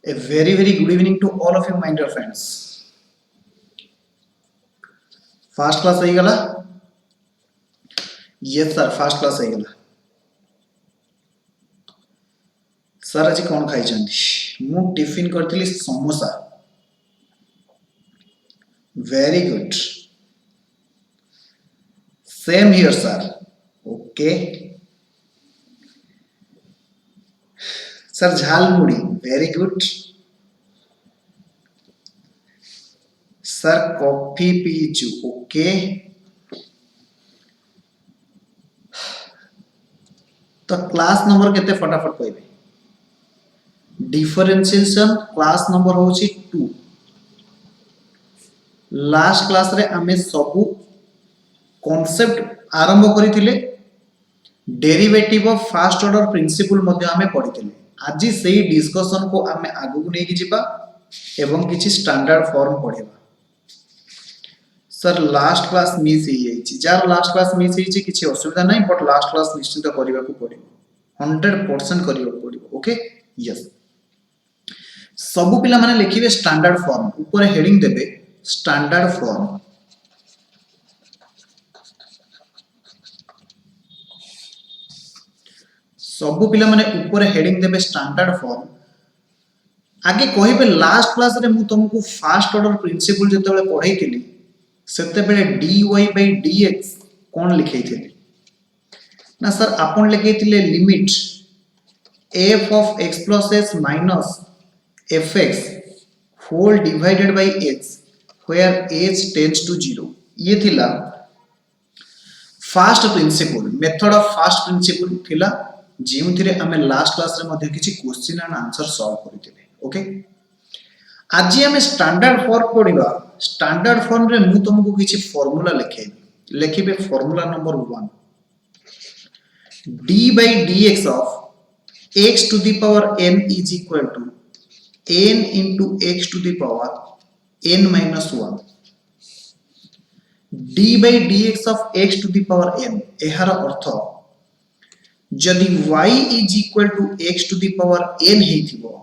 A very good evening to all of you, my dear friends. First class हो गला? Yes sir, first class हो गला. Sir आज कौन खाई चंदी? मु टिफिन करथिली samosa. Very good. Same here sir. Okay. Sir झाल मुड़ी. Very good. Sir coffee Picchu. Okay. तो क्लास नंबर केते फटाफट कहबे. डिफरेंशिएशन क्लास नंबर होची 2. लास्ट क्लास रे आमे सबु कॉन्सेप्ट आरंभ करिथिले. Derivative of first order principle मध्ये आमे पढिथिले. आज सेही डिस्कशन को आमे आगु को नेकी जिबा एवं किछि स्टैंडर्ड फॉर्म पढिबा. सर लास्ट क्लास मिस ही जाइछि. जार लास्ट क्लास मिस हिछि किछि असुविधा नै, बट लास्ट क्लास निश्चित करिबा को पडिबो. 100% करिबा को पडिबो. Okay yes. सब पिला माने लिखिबे स्टैंडर्ड फॉर्म. ऊपर हेडिंग देबे स्टैंडर्ड फॉर्म. सब पिला माने ऊपर हेडिंग देबे स्टैंडर्ड फॉर्म. आगे कहिबे लास्ट क्लास रे मु तुमको फर्स्ट ऑर्डर प्रिंसिपल जेतेबेले पढैतिली सेतेबेले dy by dx कोन लिखैथिली ना सर. आपन लिखैथिले limit f of x plus s minus fx whole divided by x where h tends to 0. ये थिला first principle. Method of first principle थिला जेउथिरे हमें लास्ट क्लास रे मध्ये किछि क्वेश्चन एंड आंसर सॉल्व करिथिले. ओके आज हमें स्टैंडर्ड फॉर्म पढिबा. स्टैंडर्ड फॉर्म रे मु तुमको किछि फार्मूला लिखेबी. लिखिबे formula number 1 d by dx of x to the power n is equal to n into x to the power n minus 1. d by dx of x to the power n एहार अर्थ जदि y is equal to x to the power n हेथिबो,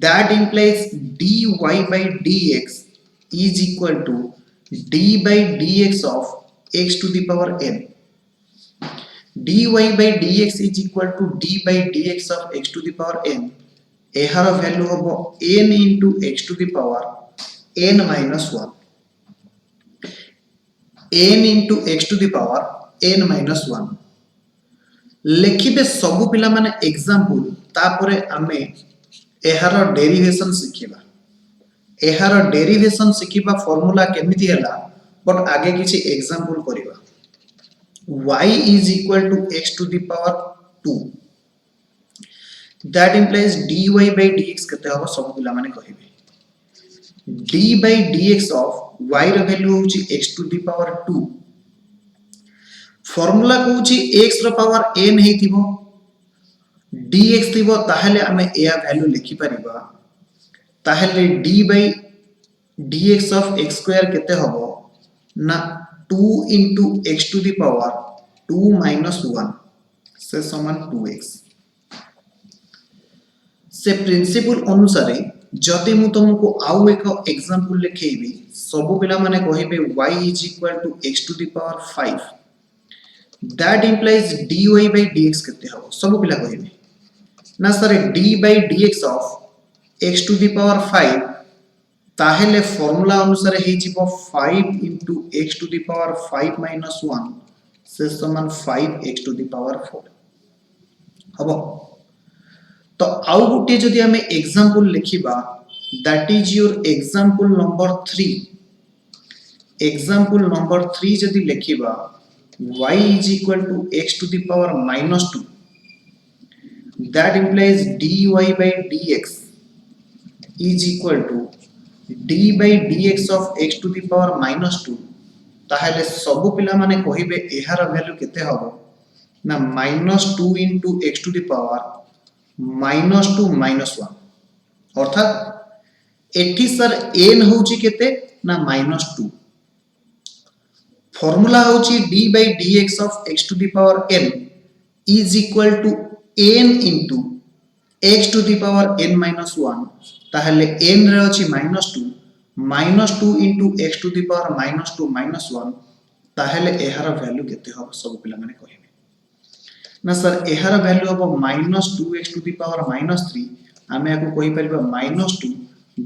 that implies dy by dx is equal to d by dx of x to the power n. dy by dx is equal to d by dx of x to the power n. एहार value होबो n into x to the power n minus 1. n into x to the power n minus 1. लिखिबे सब पिला माने example. तापरे आमे एहार derivation सिखिबा. एहार derivation सिखिबा formula केमिति हैला, but आगे किछि एग्जांपल करिबा. y is equal to x to the power 2. that implies dy by dx केते हबो सब पिला माने कहिबे. d by dx of y र वैल्यू होची x to the power 2. Formula कहूची x र पावर n हेतिबो, dx थिबो, ताहेले हमें एया वैल्यू लिखि परिबा. ताहेले d by dx of x square केते हबो ना 2 into x to the power 2 minus 1 से समान 2x. से प्रिंसिपल अनुसार जति मु तुमको आउ एक एग्जांपल लिखेबी. सब पिला माने कहिबे y is equal to x to the power 5. that implies dy by dx केते हबो सब पिला कहिबे ना sir d by dx of x to the power 5. ताहेले फार्मूला अनुसार हे जिवो 5 into x to the power 5 minus 1 से समान 5x to the power 4 हबो. तो आउ गुटे जदि हमें एग्जांपल लिखिबा, that is your example number 3. Example number 3 जदि लिखिबा y is equal to x to the power minus 2. that implies dy by dx is equal to d by dx of x to the power minus 2. ताहेले सब पिला माने कहिबे एहार value केते हबो ना minus 2 into x to the power minus 2 minus 1. अर्थात एठी sir n होची केते ना minus 2. फार्मूला होची d by dx of x to the power n is equal to n into x to the power n minus 1 ताहले n रे अछि -2 into x to the power -2 minus 1 ताहले एहार value केते हो सब पिला माने कहिबे ना सर एहार वैल्यू हो -2x to the power -3 आमे आको कहि परिबा -2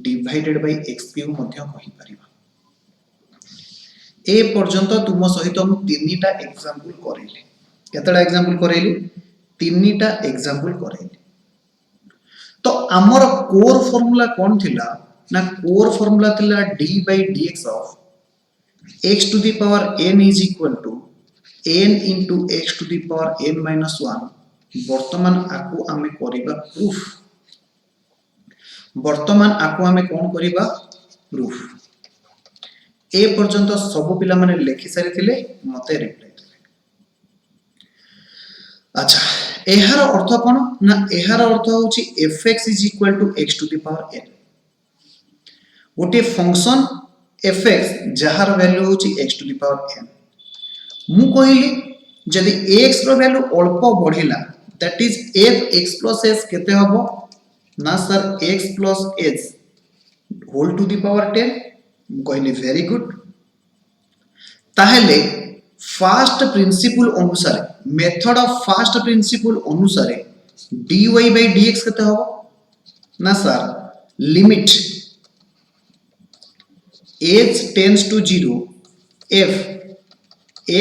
डिवाइडेड बाय x क्यूब मध्य कहि परिबा ए पर्यंत तुम सहित हम तीनटा एग्जांपल करेली केतडा एग्जांपल करेली तीनटा एग्जांपल करेली तो आमर कोर फार्मूला कोन थिला ना कोर फार्मूला थिला d by dx of x to the power n is equal to n into x to the power n minus 1 वर्तमान आको आमे करिबा प्रूफ वर्तमान आको आमे कोन करिबा प्रूफ ए पर्यंत सब पिला माने लेखि सारि थिले मते रिप्लाई देले अच्छा एहार अर्थ कोन ना एहार अर्थ होची fx is equal to x to the power n गोटे फंक्शन fx जहार वैल्यू होची x to the power n मु कहिली जदि x रो वैल्यू अल्प बढ़िला that is fx plus s केते हबो ना sir x plus h whole to the power 10 कहली वेरी गुड ताहले फास्ट प्रिंसिपल अनुसार मेथड ऑफ फास्ट प्रिंसिपल अनुसार dy by dx केते हबो ना sir limit h tends to 0 f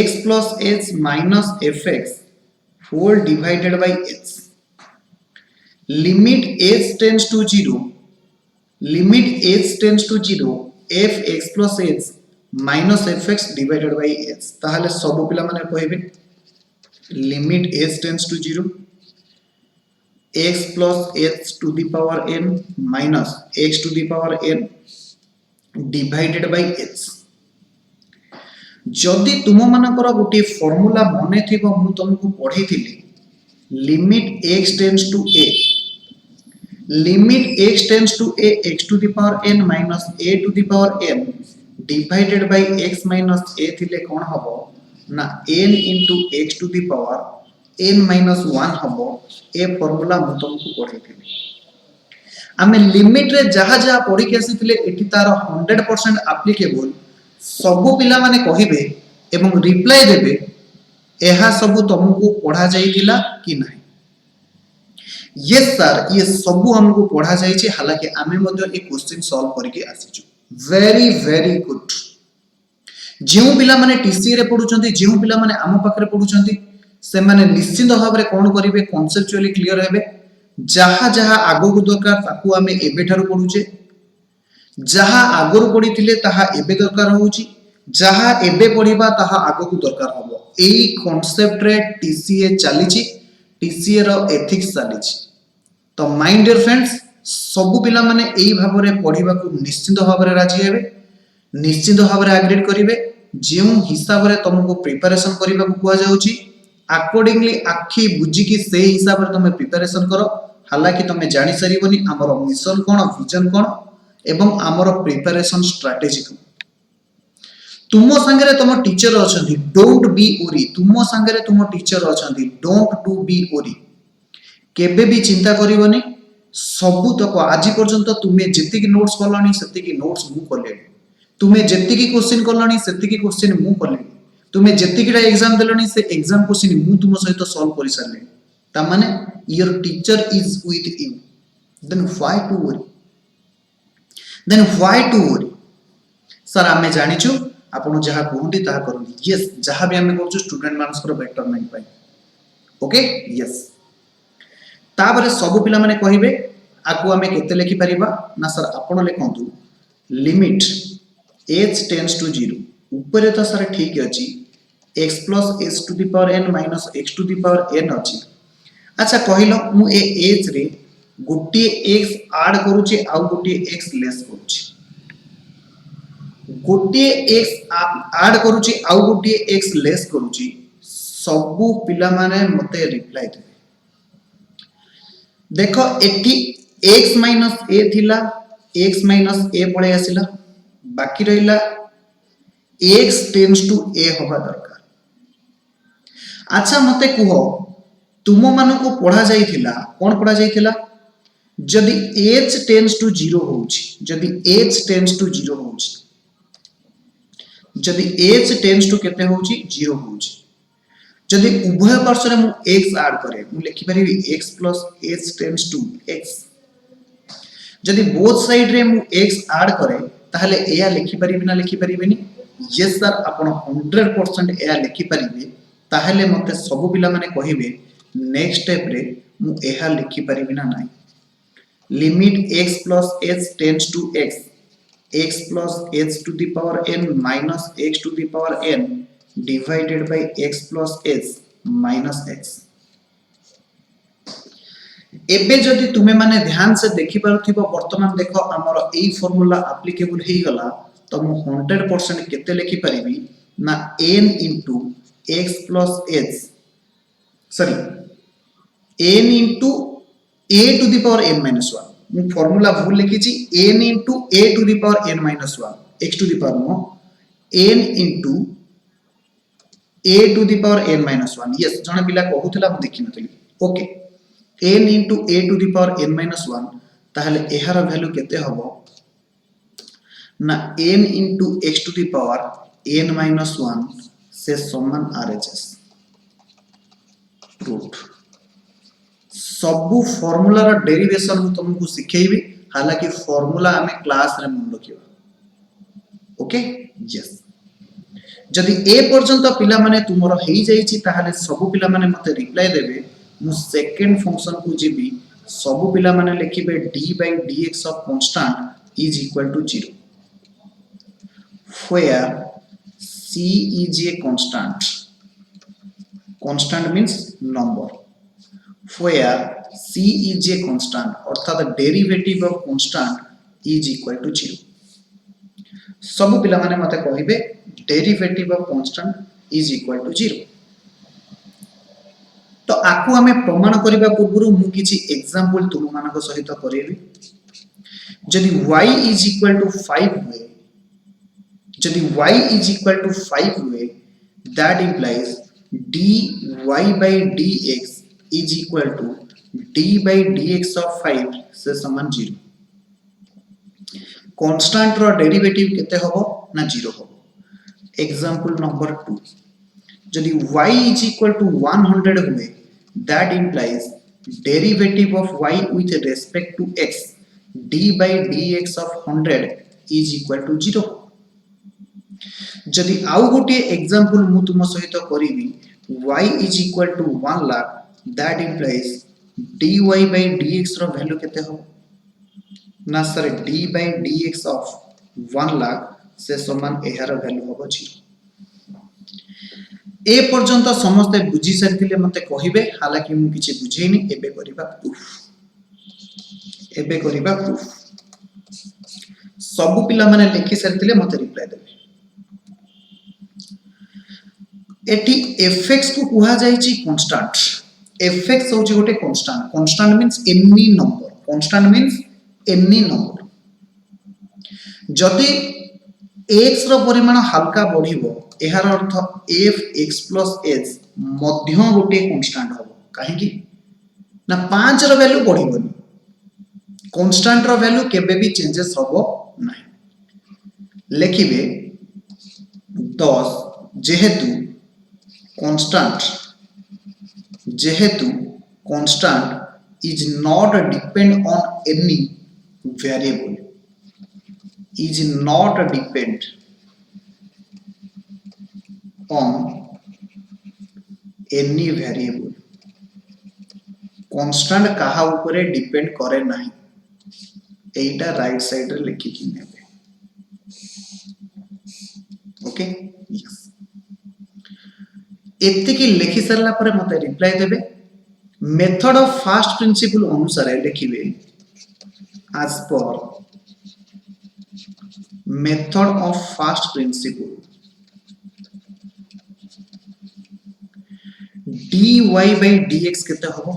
x plus h minus fx whole divided by h limit h tends to 0 limit h tends to 0 f x plus h minus fx divided by h ताहले सब पिला माने कहबे limit h tends to 0 x plus h to the power n minus x to the power n divided by h जदि तुम मानकर गोटे formula मने थिबो मु तुमको पढी थिली limit x tends to a limit x tends to a x to the power n minus a to the power n divided by x minus a थिले कोन हबो ना n into x to the power n minus 1 हबो ए formula मु तुमको पढी थिली आमे limit रे जहा जहा पढी के आसीथिले एठी तार 100% एप्लीकेबल सब पिला माने कहिबे एवं रिप्लाई देबे एहा सब तुमको पढा जाईथिला कि नाही यस सर ये सब हमको पढ़ा जाइए हालांकि आमे मध्य एक क्वेश्चन सॉल्व करके आसीचु वेरी गुड जेउ पिला माने टीसी रे पढुचंती जेउ पिला माने आम पाखरे पढुचंती से माने निश्चित भाव रे कोन करिवे कांसेप्चुअली क्लियर हेबे जहा जहा आगो को दरकार ताकू आमे एबे ठारो पढुचे जहा आगरो पढिथिले ताहा एबे दरकार होउची जहा एबे पढिबा ताहा आगो को दरकार हबो एई कांसेप्ट रे टीसीए चलीची टीसीए रो एथिक्स चलीची तो माय डियर फ्रेंड्स सब पिला माने एई भाव रे पढिबा को निश्चित भाव रे राजी हेबे निश्चित भाव रे एग्री करिवे जेउ हिसाब रे तुमको प्रिपरेशन करिबा को कुआ जाउची अकॉर्डिंगली आखी बुझी की से हिसाब रे तुम प्रिपरेशन करो हालांकि तुम जानि सरीबनी हमर मिशन कोन विजन कोन एवं हमर प्रिपरेशन स्ट्रेटजी कोन तुम संगे तुम टीचर अछंती डोंट बी ओरी तुम संगे तुम टीचर अछंती डोंट डू बी ओरी केबे भी चिंता करिवनी सबु तक आज पर्यंत तुमे जेतिकी नोट्स कलनी सेतिकी नोट्स मु कले तुमे जेतिकी क्वेश्चन कलनी सेतिकी क्वेश्चन मु कले तुमे जेतिकीटा एग्जाम देलनी से एग्जाम क्वेश्चन मु तुम सहित सॉल्व करि सरले ता माने your teacher is with you then why to worry sir आमे जानिचु आपण जहा कहंती ता करंती यस जहा भी हमें करछु स्टूडेंट मानस पर बेटरमेंट पाई ओके यस ताबरे सब पिला माने कहिबे आकु हमें केते लिखि परिबा ना सर आपण लेखंतु लिमिट h टेंड्स टू 0 ऊपर तो सर ठीक अछि x plus h to the power n minus x to the power n अछि अच्छा कहिलो मु ए h रे गोटी x ऐड करूची आ गोटी x लेस करूची गोटे x ऐड करूची आ गोटे x लेस करूची सबु पिला माने मते रिप्लाई देबे देखो एटी x minus a थिला x minus a पळे आसिला बाकी रहिला x tends to a होबा दरकार अच्छा मते कुहो तुम मानको पढा जाईथिला कोन पढा जाईथिला जदि h टेंड्स टू 0 होउची जदि h टेंड्स टू 0 होउची जदि h टेंड्स टू केते होउची 0 होउची जदि उभय पार्श्व रे मु x ऐड करे मु लिखि परिबी x plus h tends to x जदि बोथ साइड रे मु x ऐड करे ताहले एया लिखि परिबी ना लिखि परिबेनी यस सर आपण 100% एया लिखि परिबे ताहले मते सब पिला माने कहिबे नेक्स्ट स्टेप रे मु एहा लिखि परिबी ना नाही limit x plus h tends to x plus h to the power n minus x to the power n divided by x plus h minus x एबे जदि तुमे माने ध्यान से देखि पारुथिबो वर्तमान देखो हमर एई फार्मूला एप्लीकेबल हेई गला तो मु 100% केते लिखि परिबी ना n into x plus h sorry n into a to the power n minus 1 मु फार्मूला भूल लिखि छी n into a to the power n minus 1 x to the power no n into a to the power n minus 1 yes जने पिला कहउतला मु देखि नथली okay n into a to the power n minus 1 ताहले एहार value केते हबो ना n into x to the power n minus 1 से समान RHS प्रूफ सबु फार्मूला रा डेरिवेशन मु तुमको सिखेइबी हालांकि फार्मूला हमें क्लास रे मन रखिबा ओके यस जदि ए पर्यंत पिला माने तुमरो हेई जाईची ताहाले सब पिला माने मते रिप्लाई देबे मु सेकंड फंक्शन को जीबी सब पिला माने लिखिबे d by dx of constant is equal to 0 where c is a constant means number where c is a constant अर्थात derivative of constant is equal to 0 सब पिला माने मते कहिबे derivative of constant is equal to 0 तो आकु हमें प्रमाण करिबा पूर्वरु मु किछि एग्जांपल तुम मानक सहित करेबी जदि y is equal to 5 हुए जदि y is equal to 5 हुए that implies dy by dx is equal to d by dx of 5 से समान 0 कांस्टेंट रो डेरिवेटिव केते हबो ना 0 हबो एग्जांपल नंबर 2 जदि y is equal to 100 हुए that implies derivative of y with respect to x d by dx of 100 is equal to 0 जदि आउ गोटे एग्जांपल मु तुम सहित करिवि y is equal to 1 lakh that implies dy by dx रो value केते हो ना sir d by dx of 1 lakh से समान एहार वैल्यू होबो 0 ए पर्यंत समस्त बुझी सारिथिले मते कहिबे हालांकि मु किछि बुझेनी एबे करिबा प्रूफ सब पिला माने लिखि सारिथिले मते रिप्लाई देबे एटी fx को कुहा जाईची कांस्टेंट fx होची गोटे कांस्टेंट मींस एनी नंबर जदि x रो परिमाण हल्का बढ़िबो एहार अर्थ f x plus h मध्य गोटे कांस्टेंट हो काहे कि ना 5 रो वैल्यू बढ़िबोनी कांस्टेंट रो वैल्यू केबे भी चेंजेस होबो नाही लेखिबे 10 जेहेतु constant is not depend on any variable is not depend on any variable constant कहा ऊपर डिपेंड करे नाही एटा राइट साइड रे लिखि कि नेबे ओके यस एत्ते की लिखि सरला परे मते रिप्लाई देबे मेथड ऑफ फर्स्ट प्रिंसिपल अनुसार लिखिबे as per method of first principle dy by dx केते होबो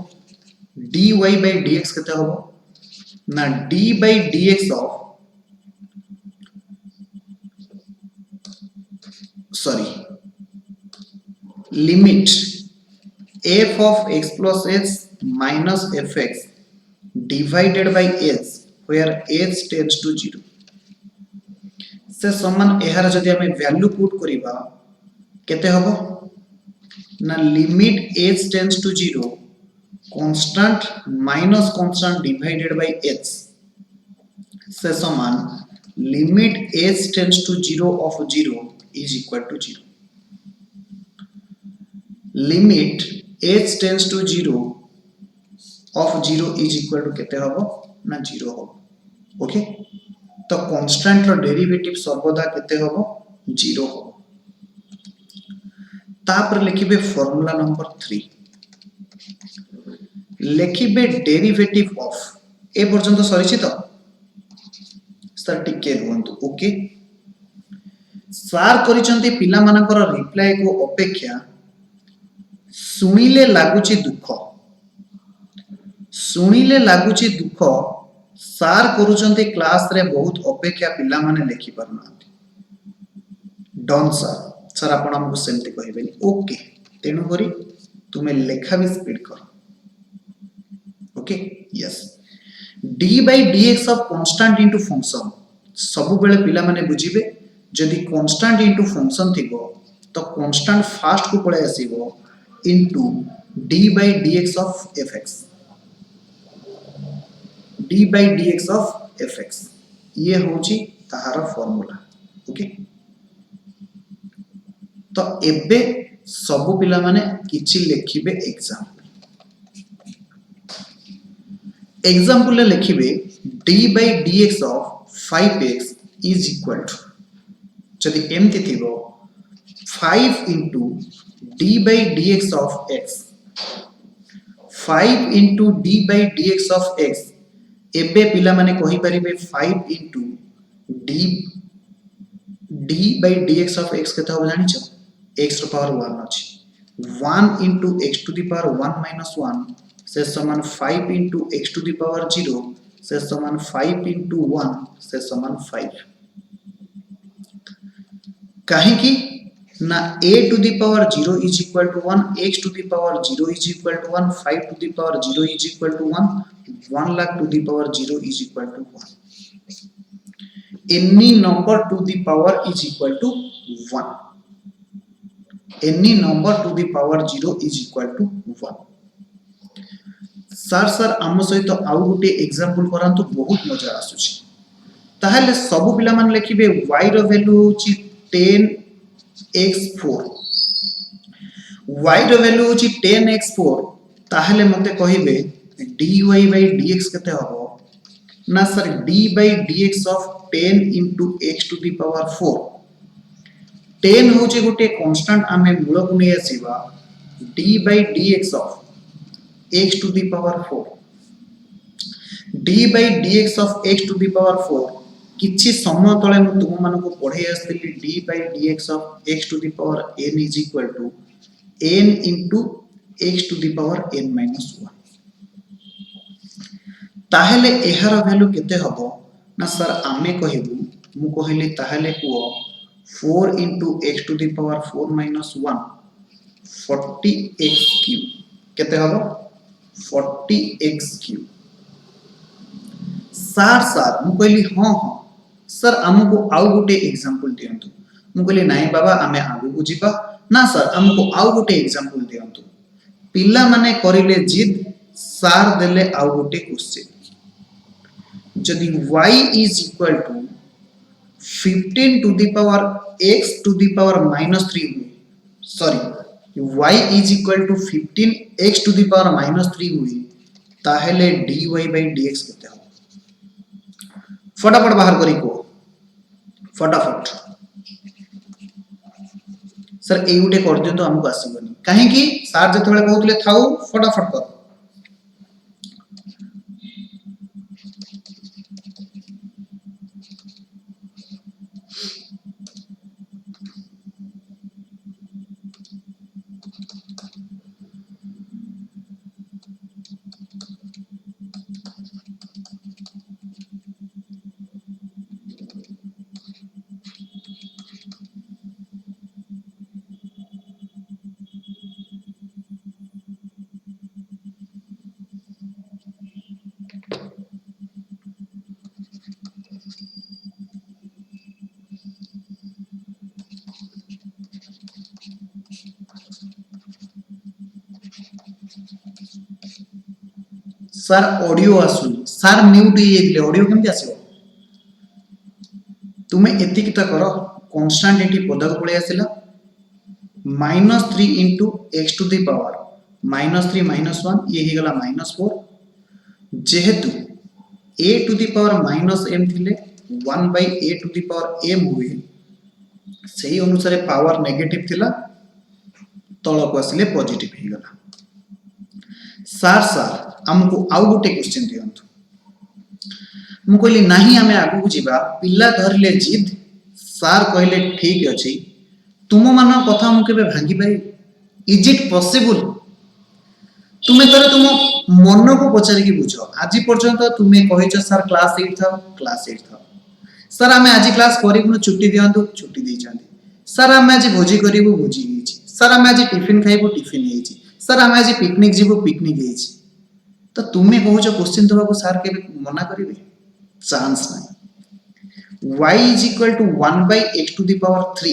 dy by dx केते होबो ना d by dx of limit f of x plus h minus fx divided by h where h tends to 0 से समान एहार जदि आमे value put करिबा केते हबो ना limit h tends to 0 constant minus constant divided by h से समान limit h tends to 0 of 0 is equal to 0 limit h tends to 0 of 0 is equal to केते हबो ना 0 हबो ओके तो कांस्टेंट रो डेरिवेटिव सर्वदा केते हबो 0 हबो तापर लिखिबे फार्मूला नंबर 3 लिखिबे डेरिवेटिव ऑफ ए पर्यंत सरीछि तो सर टिके रुहंतु ओके सार करिसंती पिला मानकर रिप्लाई को अपेक्षा सुनिले लागुची दुख सार करूचंती क्लास रे बहुत अपेक्षा पिला माने लिखि परना डन सर आपण हमको सेमती कहबेनी ओके तेनु करी तुमे लेखा भी स्पीड कर okay yes d by dx of constant into function सब बेले पिला माने बुझिबे जदि कांस्टेंट इनटू फंक्शन थिबो तो कांस्टेंट फास्ट को पळे आसीबो into d by dx of fx d by dx of fx ये होची ताहार फार्मूला ओके तो एबे सब पिला माने किछि लेखिबे एग्जांपल ले लिखिबे d by dx of 5x is equal to जदि एमति थिबो 5 into d by dx of x 5 into d by dx of x एबे पिला माने कहि परिबे 5 into d by dx of x केता हो जानि छ x to power 1 अछि 1 into x to the power 1 minus 1 से समान 5 into x to the power 0 से समान 5 into 1 से समान 5 काहे की ना a to the power 0 is equal to 1 x to the power 0 is equal to 1 5 to the power 0 is equal to 1 1 lakh to the power 0 is equal to 1 any number to the power is equal to 1 any number to the power 0 is equal to 1 sir आम सहित आउ गोटे example करंतु बहुत मजा आसुची ताहले सब पिला मान लिखिबे y रो वैल्यू होची 10x4 y रो वैल्यू होची 10x4 ताहले मते कहिबे dy by dx केते हबो ना sir d by dx of 10 into x to the power 4 10 होची गोटे कांस्टेंट आमे मूल को नै आसीबा d by dx of x to the power 4 d by dx of x to the power 4 किछि समय तळे म तुम मानको पढे आस्तिली d by dx of x to the power n is equal to n into x to the power n minus 1 ताहेले एहार value केते हबो ना सर आमे कहिबु मु कहिली ताहेले को 4 into x to the power 4 minus 1 40x cube केते हबो 40x cube सर मु कहली हां सर हमको आउ गोटे एग्जांपल दियंतु मु कहली नाही बाबा आमे आगु बुझिबा ना सर हमको आउ गोटे एग्जांपल दियंतु पिल्ला माने करिले जिद सर देले आउ गोटे क्वेश्चन जदि y is equal to 15 to the power x to the power minus 3 हुए sorry y is equal to 15 x to the power minus 3 हुए ताहेले dy by dx केते हो फटाफट बाहर करी को फटाफट सर ए गुटे कर दियो तो हमको आसीबनी काहे की सर जते बेले कहउतले थाउ फटाफट कर सर ऑडियो आसुनी सर म्यूट हो जाइए ऑडियो केमती आसो तुम्हें एतिक तो कर कांस्टेंट एटी पदक पड़े आसला -3 into X to the power -3 -1 ये ही गला -4 जेहेतु a to the power -m थिले 1 by a to the power m हुए सही अनुसार पावर नेगेटिव थिला तलक आसिले पॉजिटिव ही गला सर सर हमको आउ गोटे क्वेश्चन दियंतु मु कहली नाही आमे आगु को जीवा पिल्ला धरले जिद सर कहले ठीक अछि तुम मान कथा मु केबे भांगी पारि इज इट पॉसिबल तुम्हें तर तुम मन को पचार की बुझ आज पर्यंत तुम्हें कहिछ सर क्लास 8 था सर आमे आज क्लास करिबु छुट्टी दियंतु छुट्टी दै छांती सर आमे आज भोजी करिबु भोजी हेछि सर आमे आज टिफिन खाइबु टिफिन हेछि सर आमे आज पिकनिक जीवु पिकनिक हेछि तो तुम्हें कहूछ क्वेश्चन दबा को सर के मना करिवे चांस नहीं y is equal to 1 by x to the power 3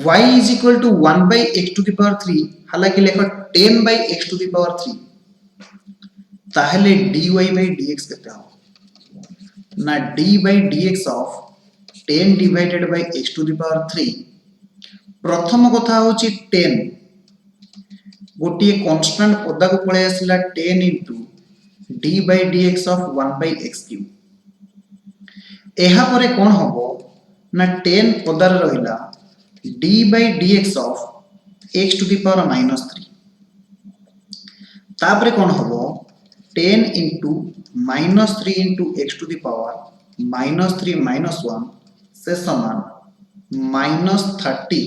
y is equal to 1 by x to the power 3 हालांकि लेखो 10 by x to the power 3 ताहले dy by dx केते हो ना d by dx of 10 divided by x to the power 3 प्रथम कथा होची 10 गोटिए constant पदा को पळे आसिला 10 into d by dx of 1 by x cube एहा परे कोन हबो ना 10 पदार रहिला d by dx of x to the power -3 तापरे कोन हबो 10 into -3 into x to the power -3 -1 से समान -30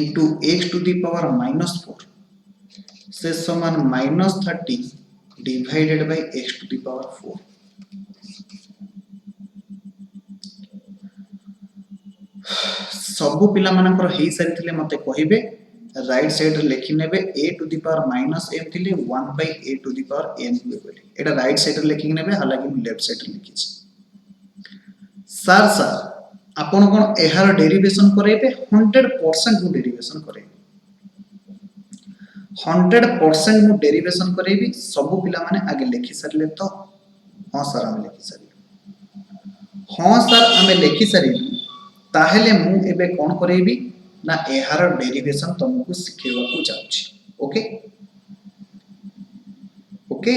into x to the power -4 से समान -30 divided by x to the power 4 सबु पिला मानकर हेई सारी थिले मते कहिबे राइट साइड रे लिखि नेबे a to the power -m थिले 1 by a to the power m हुए बोली एटा राइट साइड रे लिखि नेबे हालांकि मु लेफ्ट साइड रे लिखि छी सर आपण कोन एहार डेरिवेशन करेबे 100% मु डेरिवेशन करेबे 100% मु डेरिवेशन करेबी सबु पिला माने आगे लिखि सरले तो हां सर हम लिखि सरी हां सर हमें लिखि सरी ताहेले मु एबे कोन करेबी ना एहार डेरिवेशन तुमको सिखेवा को जाउछि ओके ओके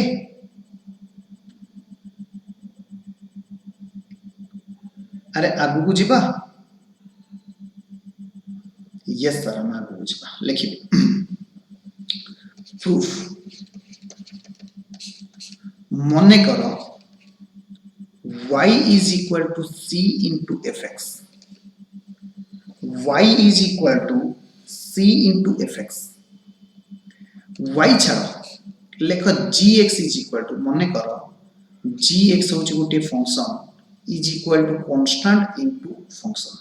अरे आगु को जीवा यस सर हम आगु को जीवा लिखि प्रूफ मने करो y is equal to c into fx y is equal to c into fx y छाड़ो लेख gx is equal to मने करो gx होची गोटे function is equal to constant into function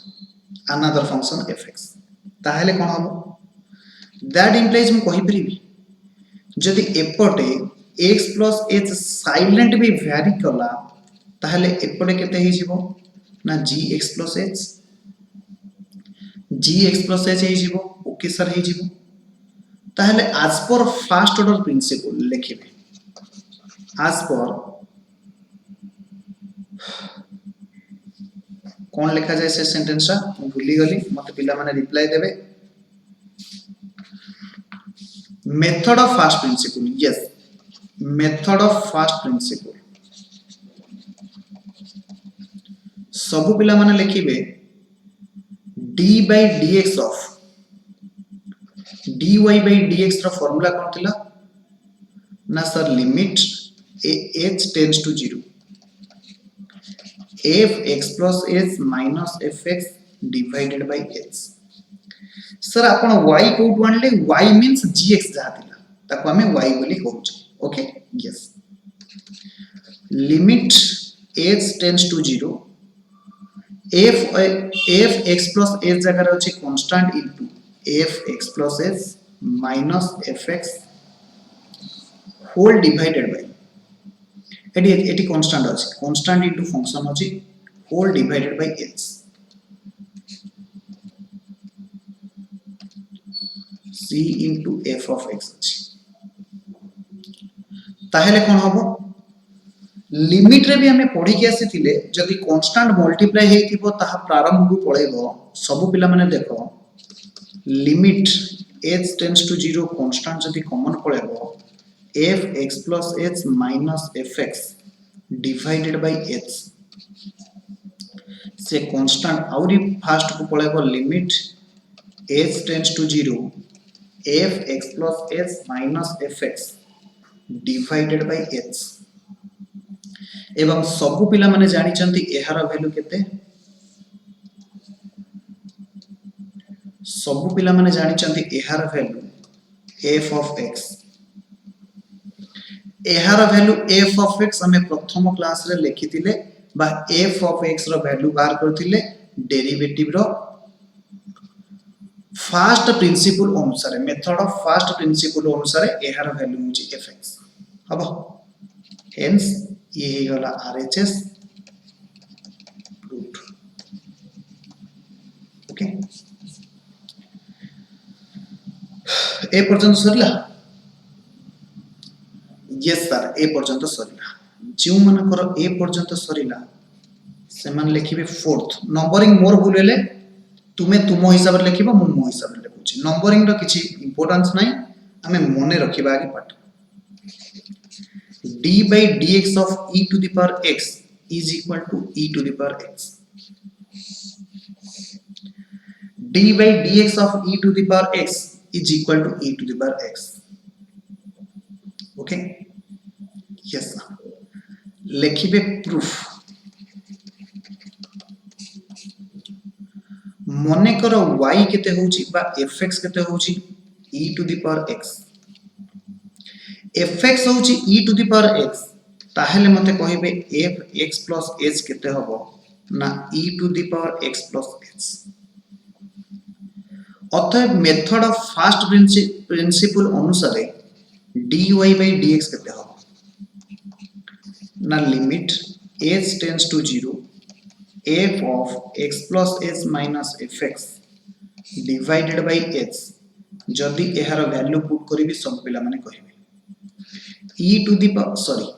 another function fx ताहेले कोन हबो that implies मु कहि परिबी जदि एपटे x plus h silent भी वैरी कला ताहले एपटे केते ही जीवो ना gx plus h ही जीवो ओके सर ही जीवो ताहले as per first order principle लिखिबे as per कोन लिखा जाय से सेंटेंस रा भूली गली मते पिला माने रिप्लाई देबे method of first principle yes method of first principle सबु पिला माने लिखिबे d by dx of dy by dx रा फार्मूला कोन थिला ना sir limit h tends to 0 fx plus h minus fx divided by h sir आपण y कोट आणले y means gx जा थिला ताको हमें y बोली कहउछ okay yes limit h tends to 0 fx plus h जगह रहउछ constant into fx plus h minus fx whole divided by एटी कांस्टेंट अछि कांस्टेंट इनटू फंक्शन अछि whole divided by h c into f of x अछि ताहेले कोन हबो limit रे भी हमें पढ़ी के आसीथिले जदि कांस्टेंट मल्टीप्लाई हेतिबो ताहा प्रारंभ को पळेबो सब पिला माने देखो limit h tends to 0 constant जदि कॉमन पळेबो f x plus h minus fx divided by h से कांस्टेंट आउरी फास्ट को पळेबो limit h tends to 0 f x plus h minus fx divided by h एवं सबु पिला माने जानि चंती एहार वैल्यू केते सबु पिला माने जानि चंती एहार वैल्यू f of x एहार वैल्यू f of x हमें प्रथम क्लास रे लिखिथिले बा f of x रो वैल्यू बाहर करथिले डेरिवेटिव रो फर्स्ट प्रिंसिपल अनुसार मेथड ऑफ फर्स्ट प्रिंसिपल अनुसार एहार वैल्यू होची fx हबो हेंस ये ही गला RHS रूट ओके ए पर्यंत सरिला यस सर ए पर्यंत सरिला जो मनकर ए पर्यंत सरिला से मान लिखिबे फोर्थ नंबरिंग मोर भूलेले तुमे तुम हिसाब रे लिखिबो मु मो हिसाब रे लिखुची नंबरिंग रो किछि इंपोर्टेंस नै हमें मने रखिबा आगे पाठ d by dx of e to the power x is equal to e to the power x d by dx of e to the power x is equal to e to the power x okay yes लिखिबे proof मने करो y केते होची बा fx केते होची e to the power x fx होची e to the power x ताहेले मते कहिबे f x plus h केते हबो ना e to the power x plus h अतः मेथड ऑफ फर्स्ट प्रिंसिपल अनुसार dy by dx केते हबो ना limit h tends to 0 f of x plus h minus fx divided by h जदि एहार value put करिबी सब पिला माने कहिबे e to the power sorry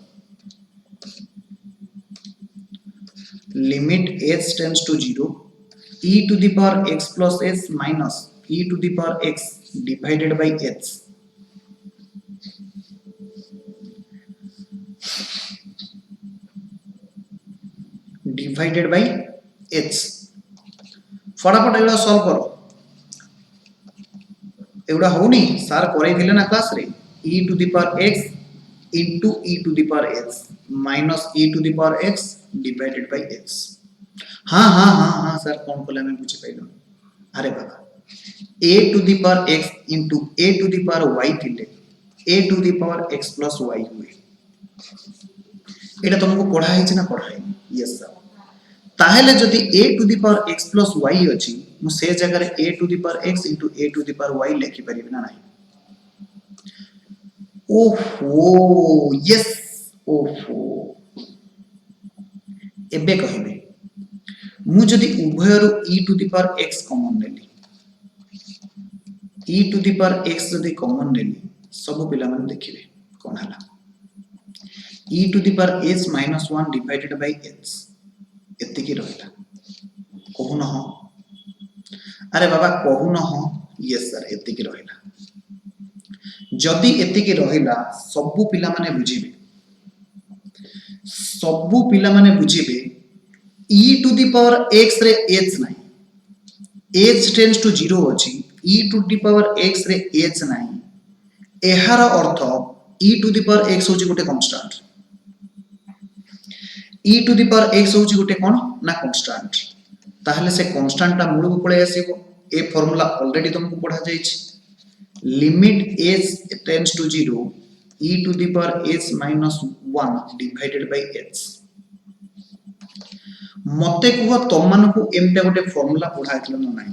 limit h tends to 0 e to the power x plus h minus e to the power x divided by h divided by h फटाफट एडा solve करो एवडा होनी sir करे दिले ना क्लास रे e to the power x into e to the power x minus e to the power x divided by x हाँ sir कौन कोला में पूछे पाइलो अरे बाबा a to the power x into a to the power y थिले a to the power x plus y हुए एटा तुमको पढ़ा है ना पढ़ा है यस सर ताहेले जदि a to the power x plus y अछि मु से जगह रे a to the power x into a to the power y लिखि परिबे ना नाही ओहो यस ओहो एबे कहिबे मु जदि उभय रो e to the power x common नेली e to the power x जदि कॉमन नेली सब पिला मन देखिबे कोन हला e to the power h minus 1 divided by h एति की रहला कहू न हो अरे बाबा कहू न हो यस सर एति की रहला जदि एति की रहला सबु पिला माने बुझिबे e to the power x रे h नाही h टेंड्स टू 0 अछि e to the power x रे h नाही एहार अर्थ e to the power x होची गोटे constant e to the power x होची गोटे कोन ना कांस्टेंट ताहले से कांस्टेंट ता मूल को पळे आसीबो ए फार्मूला ऑलरेडी तुमको पढ़ा जाईछ limit h tends to 0 e to the power h minus 1 divided by h मते को तुम मान को एमते गोटे फार्मूला पढ़ा आइतलो न नाही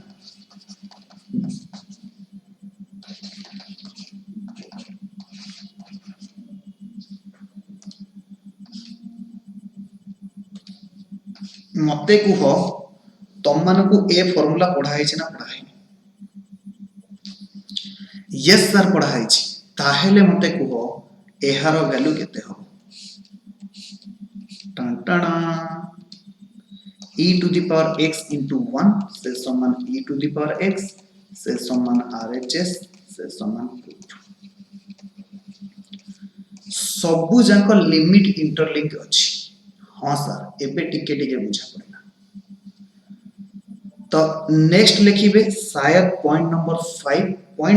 मते कुह तुम मान को ए फार्मूला पढ़ा है ना पढ़ा है यस सर पढ़ा है ताहेले मते कुह एहार वैल्यू केते हो टांटाणा e to the power x into 1 से समान e to the power x से समान RHS से समान proof सबु जाक लिमिट इंटरलिंक अछि हां सर एबे टिके टिके बुझा पड़ला तो नेक्स्ट लिखिबे शायद पॉइंट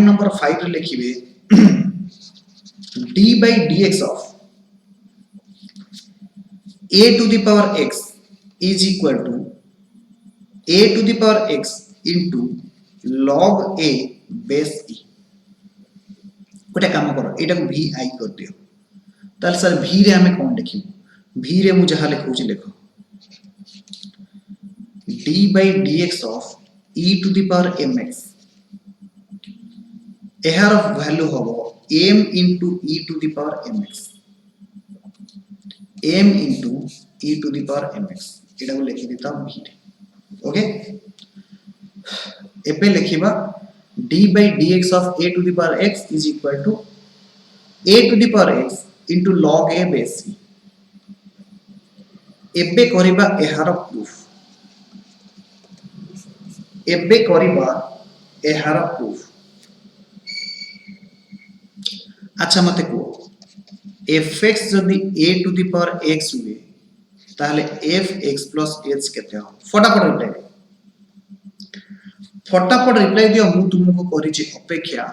नंबर 5 रे लिखिबे d by dx of a to the power x is equal to a to the power x into log a base e गोटे काम करो एटा को vi कर दियो ताल सर v रे हमें कोन लिखि v रे मु जहा लिखौ छी लिखो d by dx of e to the power mx एहार वैल्यू होबो m into e to the power mx m into e to the power mx एटा को लिखि देता v रे okay एपे लिखिबा d by dx of a to the power x is equal to a to the power x into log a base c एबे करिबा एहार proof एबे करिबा एहार proof अच्छा मते को fx जदि a to the power x हुए ताहले fx plus h केते हो फटाफट रिप्लाई दियो मु तुमको करिछि अपेक्षा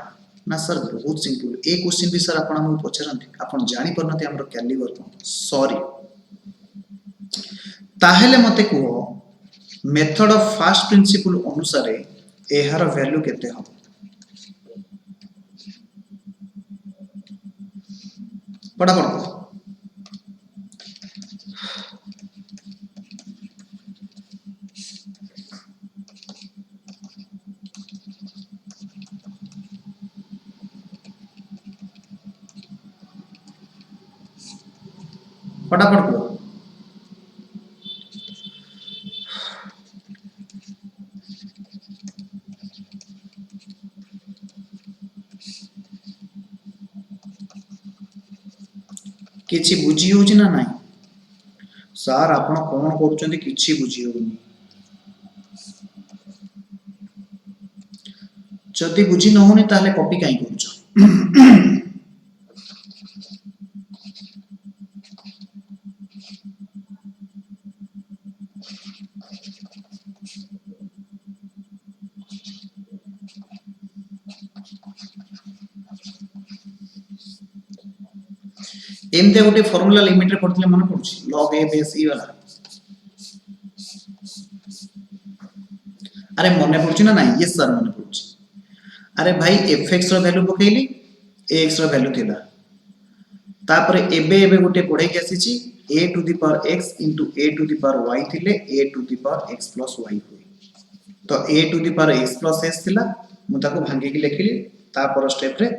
ना सर बहुत सिंपल ए क्वेश्चन भी सर आपण हमको पछरंती आपण जानि परनते हमर कैलिबर को सॉरी ताहेले मते को मेथड ऑफ फर्स्ट प्रिंसिपल अनुसार एहार वैल्यू केते हो फटाफट फटाफट को किछि बुझी होछि ना नाही सर आपण कोन करूचंती किछि बुझी होनी जदि बुझी न होनी ताले कॉपी काई करूचो एमते गोटे फार्मूला लिमिट रे पड़तले मन पड़ुछि log a base e वाला अरे मने पड़ुछि ना नाही यस सर मने पड़ुछि अरे भाई fx रो वैल्यू पकेइली ax रो वैल्यू थिला तापरे एबे गोटे पढे के आसीछि a to the power x into a to the power y थिले a to the power x plus y होई तो a to the power x plus s थिला मु ताको भांगे के लिखिली तापर स्टेप रे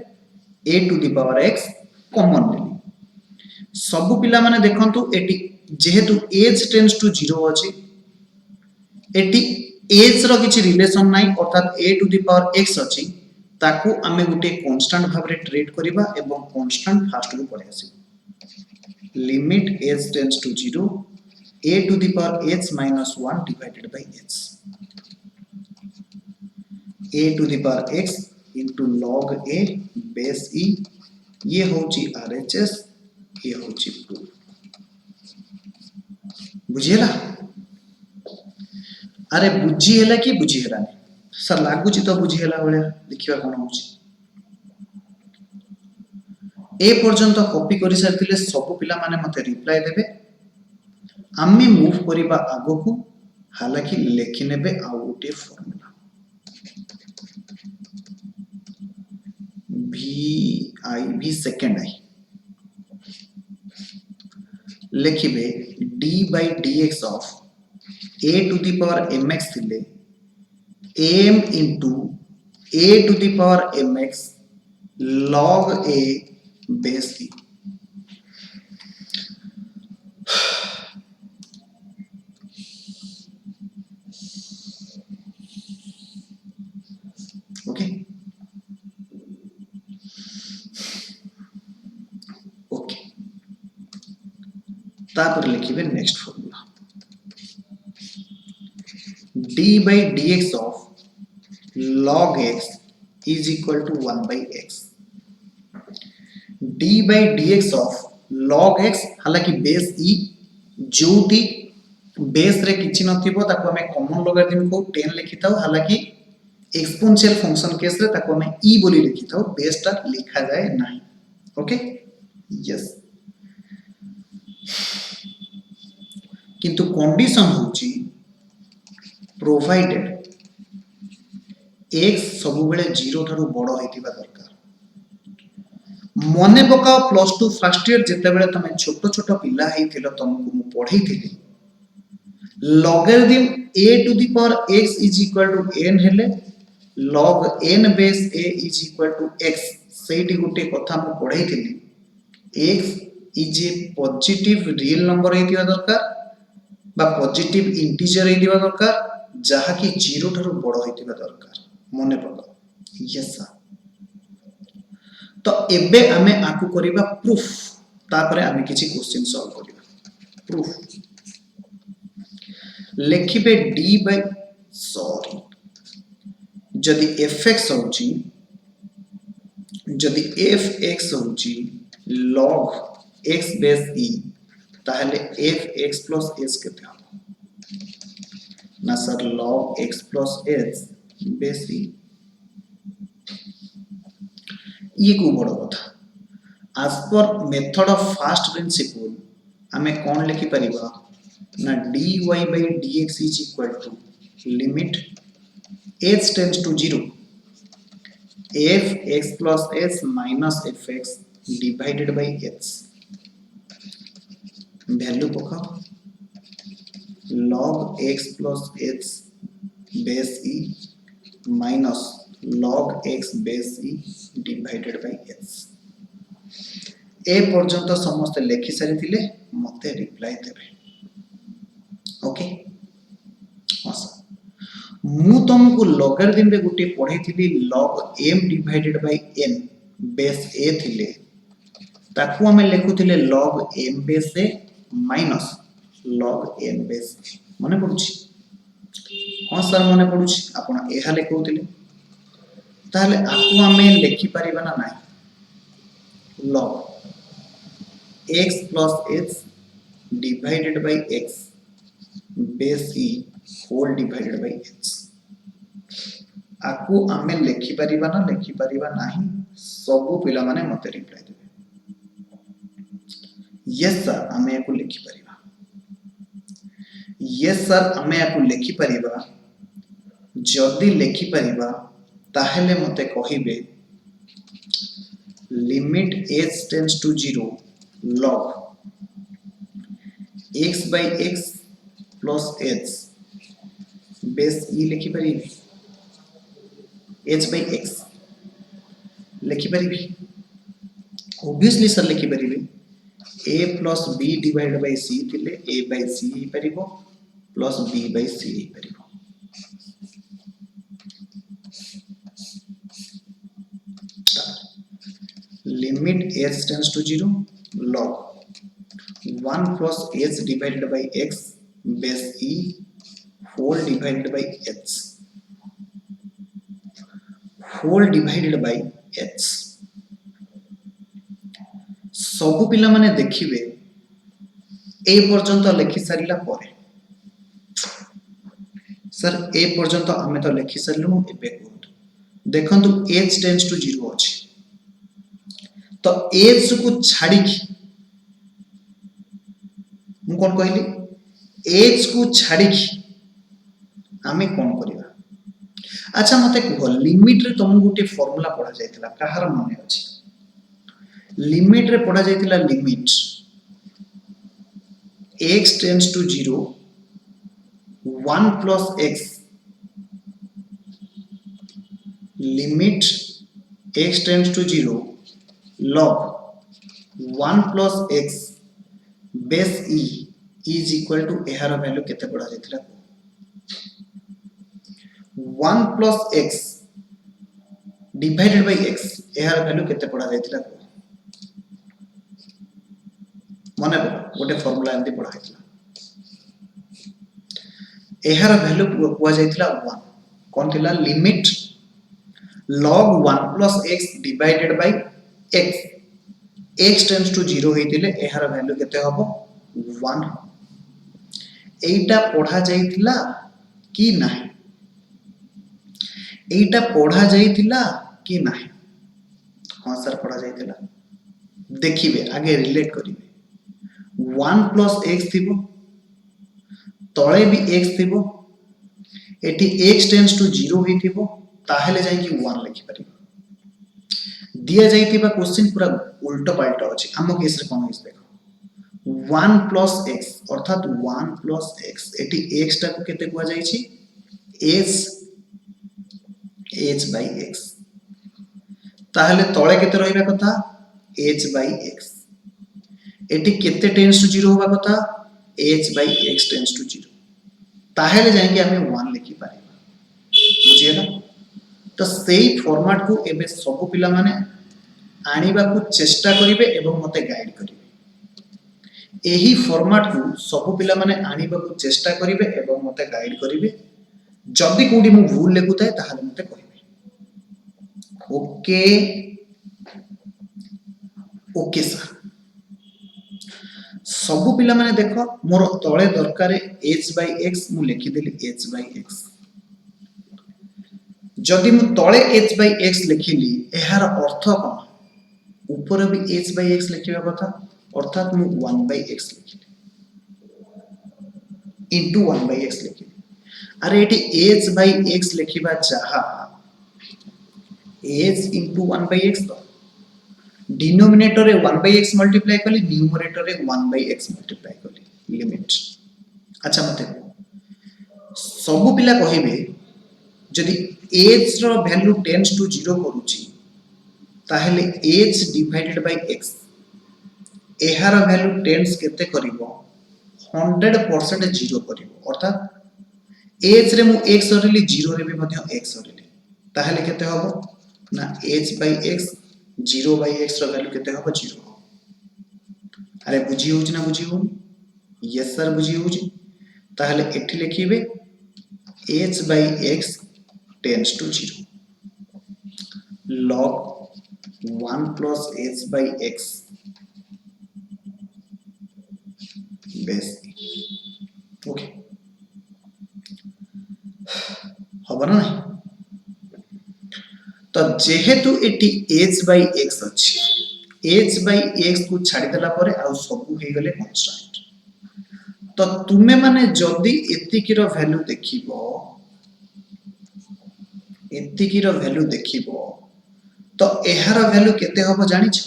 a to the power x common लेली सब पिला माने देखंतु एटी जेहेतु एज टेंड्स टू 0 अछि एटी एज रो किछि रिलेशन नाही अर्थात a to the power x अछि ताकू आमे गुटे कांस्टेंट भाबरे ट्रीट करिबा एवं कांस्टेंट फास्ट को पढे आसी limit H tends to 0 a to the power h minus 1 divided by h a to the power x into log a base e ये होची RHS ये होची प्रूफ बुझिएला अरे बुझिएला कि बुझिएला नहीं सर लागुची तो बुझिएला भले देखिबा कोन होची ए पर्यंत कॉपी करि सारथिले सब पिला माने मते रिप्लाई देबे आम्मी मूव करिबा आगो को हालांकि लेखि नेबे आ उटे फार्मूला v सेकंड आई लिखिबे d by dx of a to the power mx थिले m into a to the power mx log a base e ओके तापर लिखिबे next formula d by dx of log x is equal to 1 by x d by dx of log x हालांकि base e जोटी base रे किछि नथिबो ताको हमें common logarithm को 10 लिखिताउ हालांकि एक्सपोनेंशियल फंक्शन केस रे ताको हमें e बोली लिखिताउ बेस टा लिखा जाए नाही ओके यस किंतु कंडीशन होची प्रोवाइडेड x सब बेले 0 ठारू बड़ होइतिबा दरकार मने पकाओ प्लस 2 फर्स्ट ईयर जेते बेले तमे छोटो छोटो पिला हेतिलो तुमको मु पढाई थिली logarithm a to the power x is equal to n हेले log n base a is equal to x सेठी गुटे कथा मु पढाई थिली x is a positive real number हेतिबा दरकार बा पॉजिटिव इंटीजर हेतिबा दरकार जहा कि 0 ठारू बड़ हेतिबा दरकार मने पकाओ यस सर तो एबे आमे आकु करिबा प्रूफ तापरे आमे किछि क्वेश्चन सॉल्व करिबा प्रूफ लेखिबे d बाय सॉरी जदि fx होची जदि fx होची log x बेस e ताहले fx plus s केते हो ना sir log x plus s base e ये को बड़ कथा as per method of first principle हमें कौन लिखि परिबा ना dy by dx is equal to limit h tends to 0 fx plus s minus fx divided by h value पका log x plus h base e minus log x base e divided by h ए पर्यंत समस्त लेखि सारी थिले मते reply देबे okay हां मु तुमको लॉगरिथम रे गुटे पढै थिली log m divided by n base a थिले ताकू हमें लेखु थिले log m base a minus log n base मने पडुची हां सर मने पडुची आपण एहा लेखु थिले ताले आकू हमें लेखि परिबा ना नाही log x plus h divided by x base e whole divided by h आकू हमें लेखि परिबा नाही सब पिला माने मते रिप्लाई देबे यस सर हमें आकू लेखि परिबा यस सर हमें आकू लेखि परिबा जदी लेखि परिबा ताहेले मते कहिबे limit h tends to 0 log x by x plus h base e लिखि परिबे h by x लिखि परिबे obviously सर लिखि परिबे a plus b divided by c थिले a by c he परिबो plus b by c he परिबो limit h tends to 0 log 1 plus h divided by x base e whole divided by h whole divided by h सब पिला माने देखिबे ए पर्यंत लेखि सारिला परे sir ए पर्यंत हमें तो लेखि सारलु एबे देखंतु h tends to 0 अछि तो h को छाड़ी मु कोन कहली h को छाड़ी हमें कोन करिवा अच्छा मते कह लिमिट रे तुम गुटे फार्मूला पढ़ा जायतिला कहार मने अछि लिमिट रे पढ़ा जायतिला limit x tends to 0 1 plus x limit x tends to 0 log 1 plus x base e is equal to एहार वैल्यू केते पढ़ा जायतिला 1 plus x divided by x एहार वैल्यू केते पढ़ा जायतिला मन गोटे फॉर्मूला एमती पढ़ा एहार वैल्यू कुआ जाइतिला 1 कोन थिला limit log 1 plus x divided by x x tends to 0 हेतिले एहार value केते हबो 1 एटा पढ़ा जाइतिला कि नाही एटा पढ़ा जाइतिला कि नाही हां सर पढ़ा जाइतिला देखिबे आगे रिलेट करिवे 1 plus x थिबो तळे भी x थिबो एठी x tends to 0 हेतिबो ताहेले जाई कि 1 लिखि परिबो दिया जाइतिबा क्वेश्चन पूरा उल्टा पलटा अछि हम केस रे कोन होइस देखो 1 plus x अर्थात 1 plus x एठी x टा को केते कुआ जाई छी h by x ताहेले तळे केते रहिबा कथा h by x एठी केते टेंड्स टू 0 होबा कथा h by x tends to 0 ताहेले जाई कि हमें 1 लिखि पारिबा बुझियला तो सेही फॉर्मेट को एबे सब पिला माने आनिबा को चेष्टा करिवे एवं मते गाइड करिवे एही फॉर्मेट को सब पिला माने आनिबा को चेष्टा करिवे एवं मते गाइड करिवे जदी कोडी मु भूल लेखुताय ताहाले मते कहिवे ओके ओके सर सब पिला माने देखो मोर तळे दरकारे h by x मु लिखि देली h by x जदि मु तळे h by x लिखिली एहार अर्थ कोन ऊपर भी h by x लिखिबा कथा अर्थात मु 1 by x लिखिली into 1 by x लिखिली अरे एटी h by x लिखिबा चाहा h into 1 by x तो डिनोमिनेटर रे 1 by x मल्टीप्लाई कली न्यूमरेटर रे 1 by x मल्टीप्लाई कली लिमिट अच्छा मते सब पिला कहिबे जदि h रो वैल्यू टेंड्स टू 0 करूची ताहेले h डिवाइडेड बाय x एहार वैल्यू टेंड्स केते करिवो 100% 0 करिवो अर्थात h रे मु x सरिली 0 रे भी मध्य x सरिली ताहेले केते हबो ना h by x 0 by x रो वैल्यू केते हबो 0 अरे बुझी होउची ना बुझी हो यस सर बुझी होउची ताहेले एठी लिखिबे h by x tends to 0 log 1 plus h by x base okay हबो ना नहीं तो जेहेतु एटी h by x अछि h by x को छाडी देला परे आ सब हे गले कांस्टेंट तो तुमे माने जदी एतिकीर वैल्यू देखिबो एतिकीर वैल्यू देखिबो तो एहार वैल्यू केते हबो जानि छ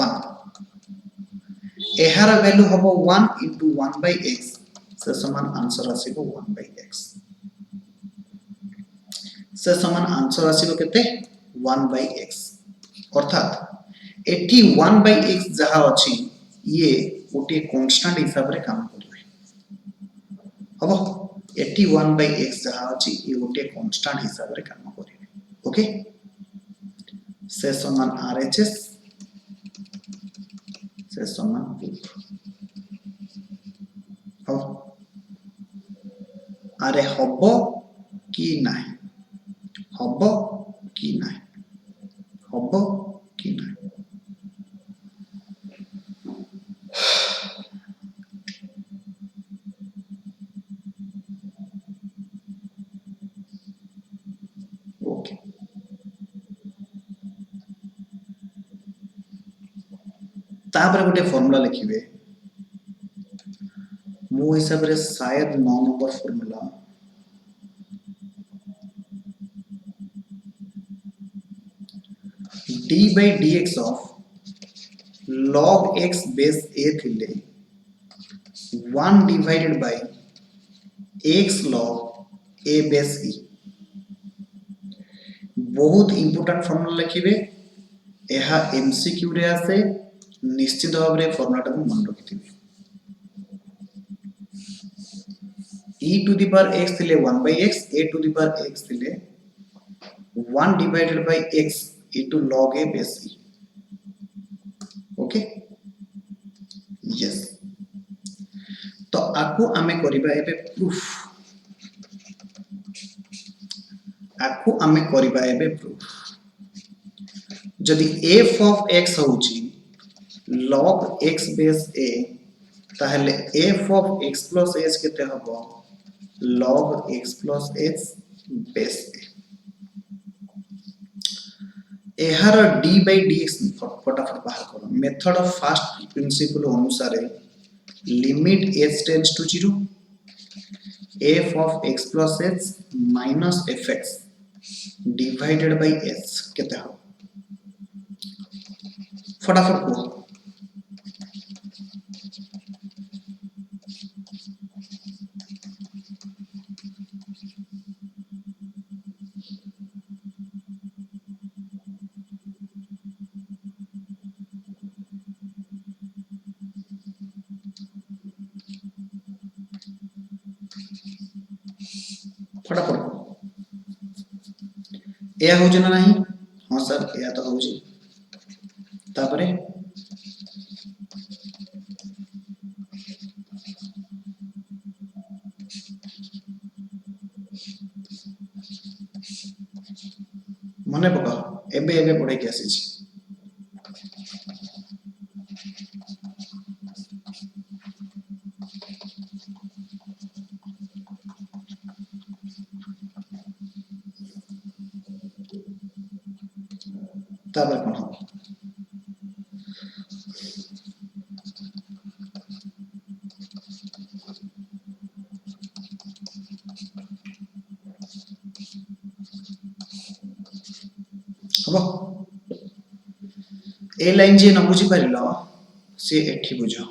1 एहार वैल्यू हबो 1 into 1 by x से समान आंसर आसीबो 1 by x से समान आंसर आसीबो केते 1 by x अर्थात एठी 1 by x जहा अछि ये ओटे कांस्टेंट हिसाब रे काम करबे हबो एटी 1 by x जहा अछि ये ओटे कांस्टेंट हिसाब रे काम करिवे ओके से समान RHS से समान हो अरे हबो कि नाही हबो कि नाही हबो कि नाही ओके तापर गोटे फार्मूला लिखिबे मो हिसाब रे शायद 9 number formula d by dx of log x base a थिले 1 divided by x log a base e बहुत इंपोर्टेंट फार्मूला लिखिबे एहा एमसीक्यू रे आसे निश्चित भाव रे फार्मूला को मन रखिथिबे e to the power x थिले 1 by x a to the power x थिले 1 divided by x into log a base e okay yes तो आकु आमे करिबा एबे प्रूफ आकु आमे करिबा एबे प्रूफ जदि f of x होची log x base a ताहले f of x plus h केते हबो log x plus h base a एहार d by dx फटाफट बाहर करो मेथड ऑफ फर्स्ट प्रिंसिपल अनुसार लिमिट h tends to 0 f of x plus h minus fx divided by h केते हो फटाफट को फटाफट को या हो जना नहीं हां सर या तो हो जी तापरे मने पका एबे एबे पढ़े के आसी छी तापर कोन हो हबो ए लाइन जे न बुझी परिलो से एठी बुझो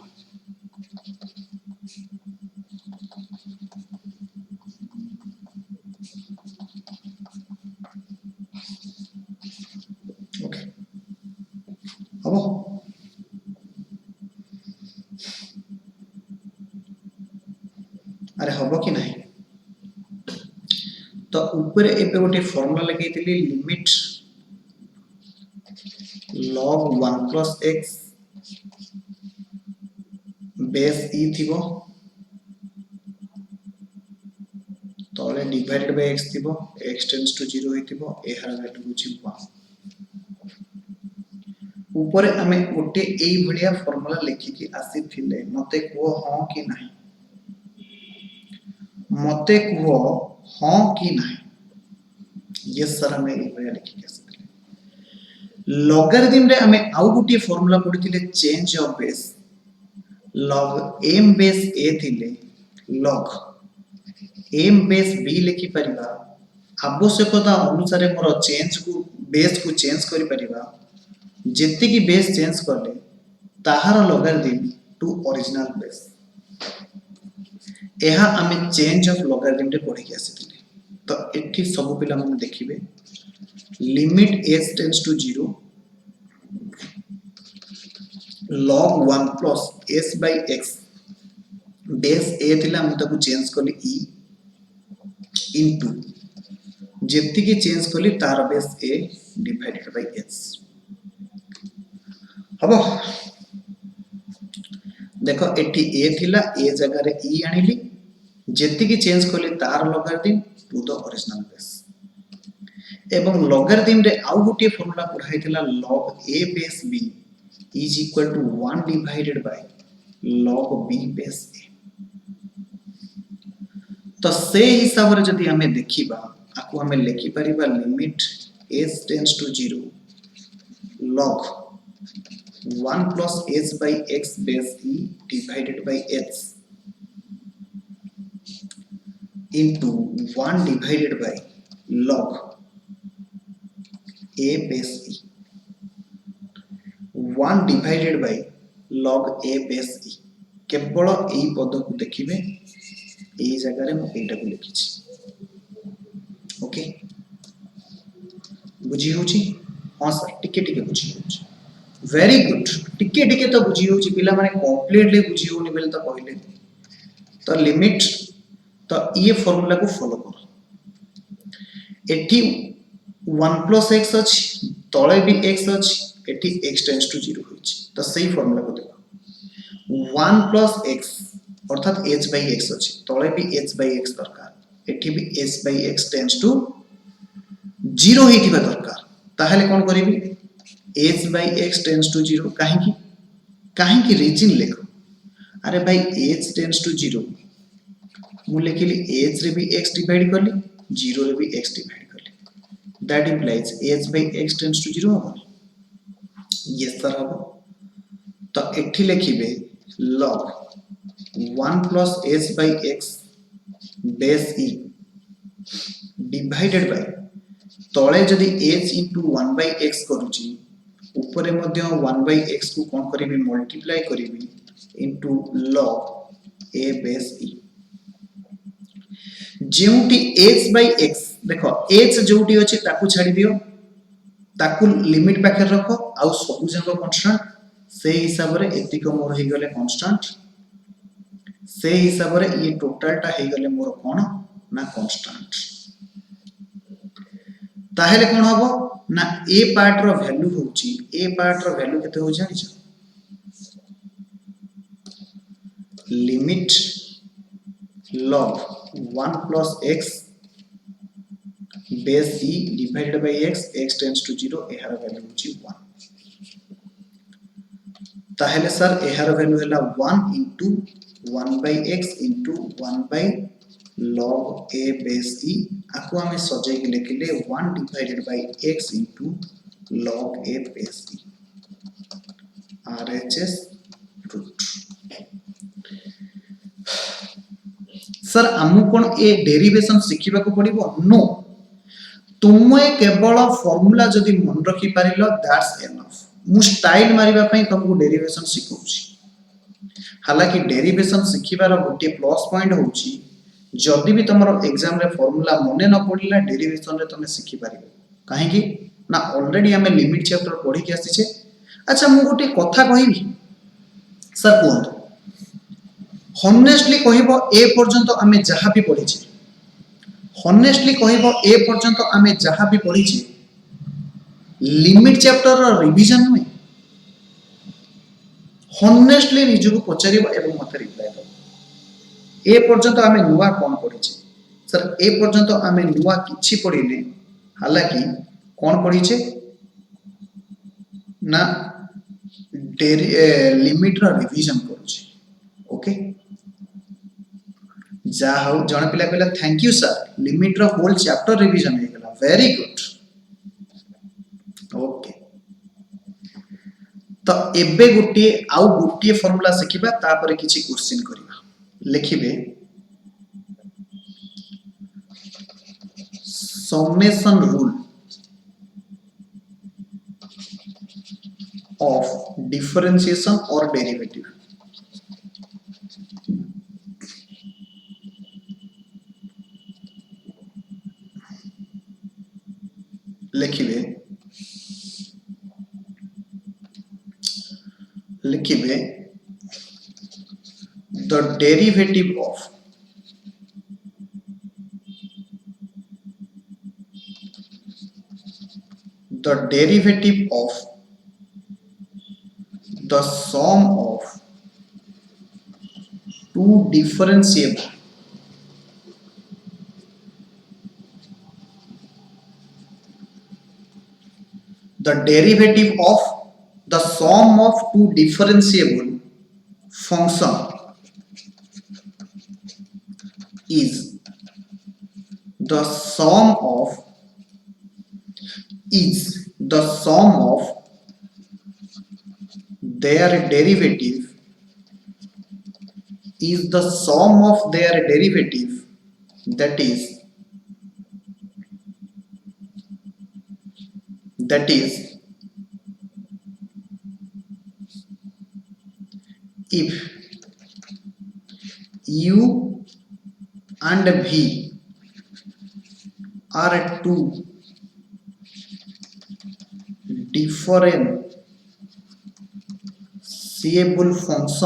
ओके हबो अरे हबो कि नहीं तो ऊपर एबे गोटे फार्मूला लगाइतिली limit log 1 plus x base e थिबो तले डिवाइडेड बाय x थिबो x टेंड्स टू 0 होइतिबो एहार वैल्यू होची 1 ऊपर हमें गोटे एई भलिया फार्मूला लिखि कि आसी थिले मते को हां कि नहीं मते को हां कि नहीं यस सर हमें एई भलिया लिखि के लॉगरिथम रे हमें आउ गुटी फार्मूला पढिथिले change of base log m base a थिले log m base b लिखि परिबा आवश्यकता अनुसार मोर चेंज को बेस को चेंज करि परिबा जेति की बेस चेंज करले ताहार लॉगरिथम टू ओरिजिनल बेस एहा हमें चेंज ऑफ लॉगरिथम रे पढि के आसीथिले तो एठी सब पिला मन देखिबे limit h tends to 0 log 1 plus s by x base a थिला हम ताको चेंज करली e into जेति की चेंज करली तार base a divided by h हबो देखो एठी a थिला a जगह रे e आनिली जेति की चेंज करली तार logarithm to the original base एवं लॉगरिथम रे आउ गुटी फार्मूला पढाइतिला log a base b is equal to 1 divided by log b base a तो से हिसाब रे जदी हमें देखिबा आकु हमें लिखि परिबा limit h tends to 0 log 1 plus h by x base e divided by h into 1 divided by log a base e 1 divided by log a base e केवल एई पद को देखिबे एई जगह रे म एटा को लिखिछि ओके बुझी होची हां सर टिके टिके बुझी होची वेरी गुड टिके टिके तो बुझी होची पिला माने कंप्लीटली बुझी होनी बेले तो कहले तो लिमिट तो ये फार्मूला को फॉलो करो एठी 1 plus x अछि तळे भी x अछि एठी x टेंड्स टू 0 होइछि तो सही फार्मूला को देखो 1 प्लस x अर्थात h by x अछि तळे भी h by x दरकार एठी भी h by x tends to 0 हेतिबा दरकार ताहेले कोन करिवि h by x tends to 0 काहे की रीजन लेखो अरे भाई h टेंड्स टू 0 मु लेखिली h रे भी x डिवाइड करली 0 रे भी x डिवाइड करली that implies h by x tends to 0 हो यस सर हो तो एठी लेखिबे log 1 plus h by x base e divided by तळे जदि h into 1 by x करूची ऊपरे मध्य 1 by x को कोन करिवि मल्टीप्लाई करिवि into log a base e जेउटी h by x देखो h जोटी अछि ताकू छाडी दियो ताकू लिमिट पाखे रखो आ सब जंग कांस्टेंट से हिसाब रे एतिक मोर हे गले कांस्टेंट से हिसाब रे ये टोटल टा हे गले मोर कोन ना कांस्टेंट ताहेले कोन हबो ना ए पार्ट रो वैल्यू होची ए पार्ट रो वैल्यू केते हो जानि छ limit log 1 plus x base e divided by x tends to 0 एहार value होची 1 ताहेले सर एहार वैल्यू हैला 1 into 1 by x into 1 by log a base e आको हमें सजाई के लिखिले 1 divided by x into log a base e RHS root sir आमु कोन ए derivation सिखिबा को पड़िबो no तुमे केवल फार्मूला जदि मन रखि पारिलो दैट्स एनफ मु स्टाइल मारिबा पई तुमको डेरिवेशन सिखौची हालांकि डेरिवेशन सिखिबार गोटे प्लस पॉइंट होची जदि भी तमरो एग्जाम रे फार्मूला मने न पड़िला डेरिवेशन रे तमे सिखि पारिबो काहे कि ना ऑलरेडी हमें लिमिट चैप्टर पढी के आसी छे अच्छा मु गोटे कथा कहिबी सर कोन हॉनेस्टली कहिबो ए पर्यंत आमे जहा भी पढी छे हॉनेस्टली कहिबो ए पर्यंत आमे जहा भी पढी छे लिमिट चैप्टर रो रिवीजन में हॉनेस्टली निजु को पचारिबो एवं मते रिप्लाई दो ए पर्यंत आमे नुवा कोन पढी छे सर ए पर्यंत आमे नुवा किछि पढिने हालांकि कोन पढी छे ना लिमिट रो रिवीजन करू छे ओके जा हो जण पिला कहला थैंक यू सर लिमिट रो होल चैप्टर रिवीजन हे गेला वेरी गुड ओके तो एबे गुटिए आउ गुटिए फार्मूला सिखिबा तापरे किछि क्वेश्चन करिबा लिखिबे summation rule of differentiation or derivative लिखिबे the derivative of the sum of two differentiable the derivative of the sum of two differentiable function is the sum of their derivative that is if u and v are two differentiable function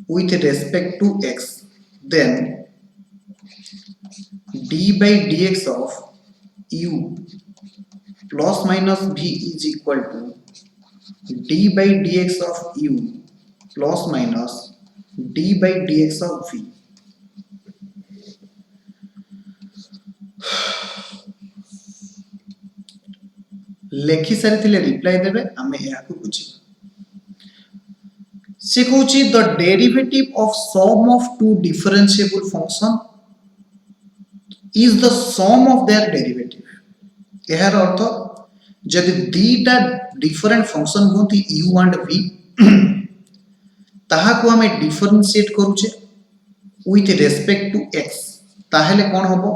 with respect to x then d by dx of u plus minus v is equal to d by dx of u plus minus d by dx of v. लेखि सारी reply देबे आमे या को बुझी से कहूची the derivative of sum of two differentiable function is the sum of their derivative. एहार अर्थ जदि दीटा डिफरेंट फंक्शन होती u एंड v ताहा को हमें डिफरेंशिएट करूचे विथ रेस्पेक्ट टू x ताहेले कोन होबो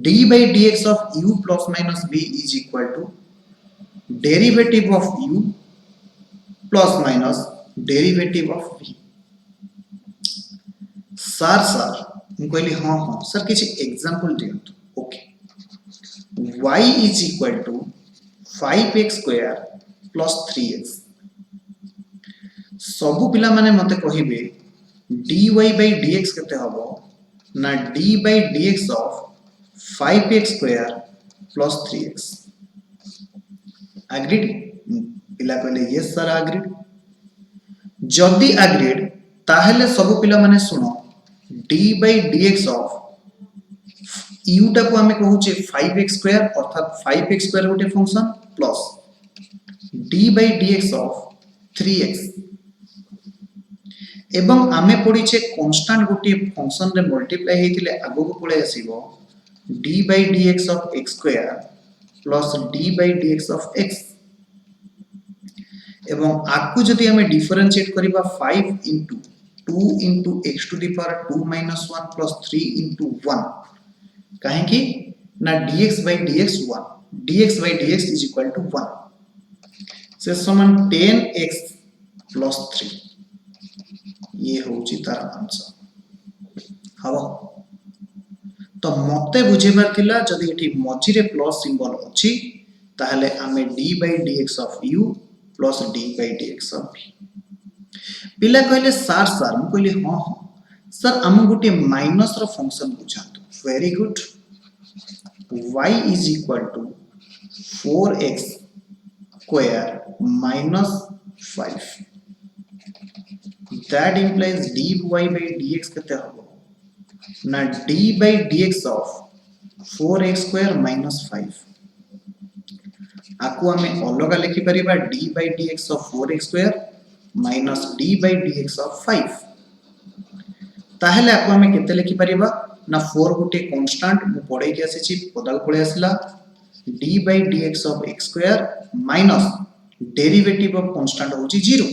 d by dx of u plus minus v is equal to derivative of u plus minus derivative of v। Sir ମୁଁ କହିଲି ହଁ ସर କିଛି एग्जांपल दियंतु। Okay y is equal to 5x square plus 3x सबु पिला माने मते कहिबे dy by dx केते हबो ना d by dx of 5x square plus 3x। agreed पिला कहले यस सर agreed। जदि agreed ताहेले सब पिला माने सुनो d by dx of u टा को हमें कहूचे 5x square अर्थात 5x square गोटे function plus d by dx of 3x एवं आमे पढिचे कांस्टेंट गोटे फंक्शन रे मल्टीप्लाई हेतिले आगो को पळे आसीबो d by dx of x square plus d by dx of x एवं आकु जदि हमें डिफरेंशिएट करिबा 5 into 2 into x to the power 2 minus 1 plus 3 into 1 काहे कि ना dx by dx 1 dx by dx is equal to 1 से समान 10x plus 3 ये होची तार आंसर हबो। तो मते बुझेबार थिला जदि एठी मझी रे प्लस सिंबल अछि ताहले आमे d by dx of u plus d by dx of v। पिला कहले सर मु कहले हां सर हम गुटे माइनस रो फंक्शन बुझातु। Very good y is equal to 4x square minus 5 that implies dy by dx केते हबो ना d by dx of 4x square minus 5 आकु हमें अलग लिखि परिबा d by dx of 4x square minus d by dx of 5 ताहेले आकु हमें केते लिखि परिबा ना 4 गुटे कांस्टेंट मु पढै के आसी छि पदाल पळे आसला d by dx of x square minus derivative of constant होची 0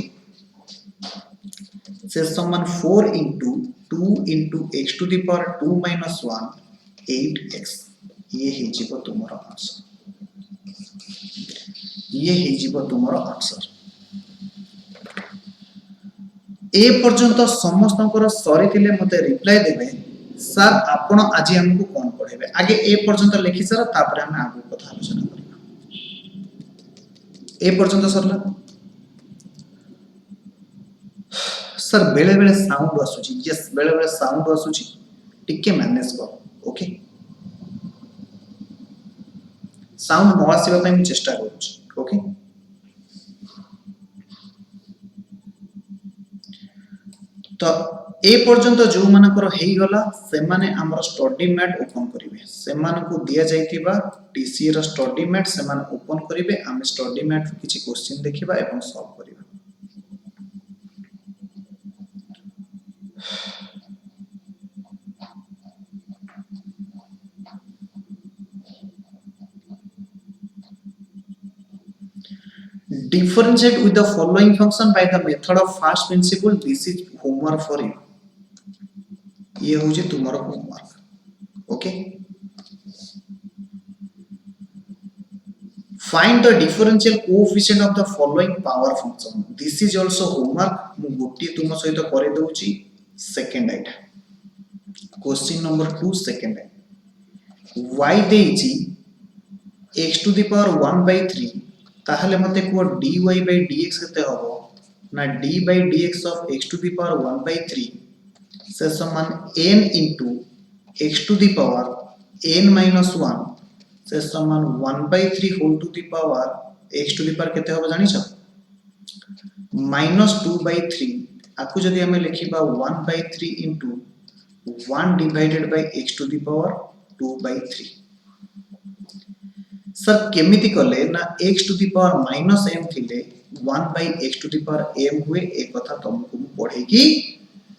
से समान 4 into 2 into x to the power 2 minus 1 8x ये हे जीवो तुमरो आंसर ये हे जीवो तुमरो आंसर। ए पर्यंत समस्तनकर सरी थिले मते रिप्लाई देबे सर आपण आज हमकु कोन पढेबे आगे ए पर्यंत लिखि सर तापर हम आगु कथा आलोचना करिबा। ए पर्यंत सरला सर बेले बेले साउंड आसुची यस बेले बेले साउंड आसुची टिके मैनेज कर ओके साउंड न आसीबा पय मु चेष्टा करूची ओके। तो ए पर्यंत जो मानकर हेई गला से माने हमर स्टडी मैट ओपन करिवे से मान को दिया जाइतिबा टीसी रो स्टडी मैट से मान ओपन करिवे हम स्टडी मैट किछि क्वेश्चन देखिबा एवं सॉल्व करिबा। Differentiate with the following function by the method of first principle. This is homework for you. ये हो जे तुम्हारा homework. Okay. Find the differential coefficient of the following power function. This is also homework. मु गोटी तुम सहित करे दउची second item. Question number 2 second item. Y देइची x to the power 1 by 3 ताहले मते को dy by dx केते हबो ना d by dx of x to the power 1 by 3 से समान n into x to the power n minus 1 से समान 1/3 whole to the power x to the power केते होबो जानि छ -2/3 आकु जदि हमें लिखिबा 1/3 into 1 divided by x to the power 2/3 sir केमिति कले ना x to the power -m थिले 1/x to the power m हुए एक कथा तुमको पढ़े की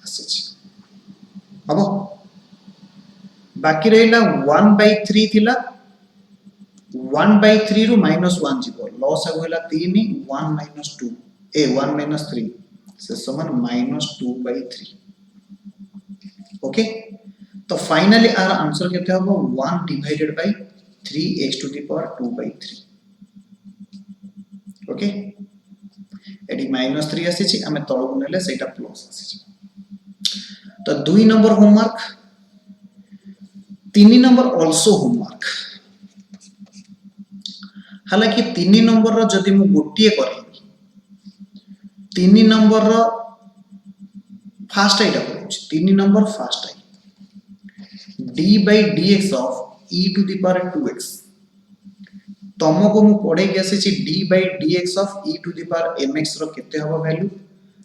आसी अब बाकी रहिला 1/3 थिला 1/3 रु -1 जीवो लॉस होइला 3 1 - 2 1 - 3 से समान -2/3 ओके तो फाइनली आर आंसर केते होबो 1 divided by 3x to the power 2/3 okay एडी -3 आसी छि हमें तळगु नेले सेटा प्लस आसी छि तो 2 number homework 3 number also homework हालांकि 3 नंबर रो जदि मु गोटिए करी 3 नंबर रो फास्ट आइटा करूछ 3 नंबर फास्ट आई d by dx of e to the power 2x तुमको मु पढ़े के आसी छि d by dx of e to the power mx रो केते हबो वैल्यू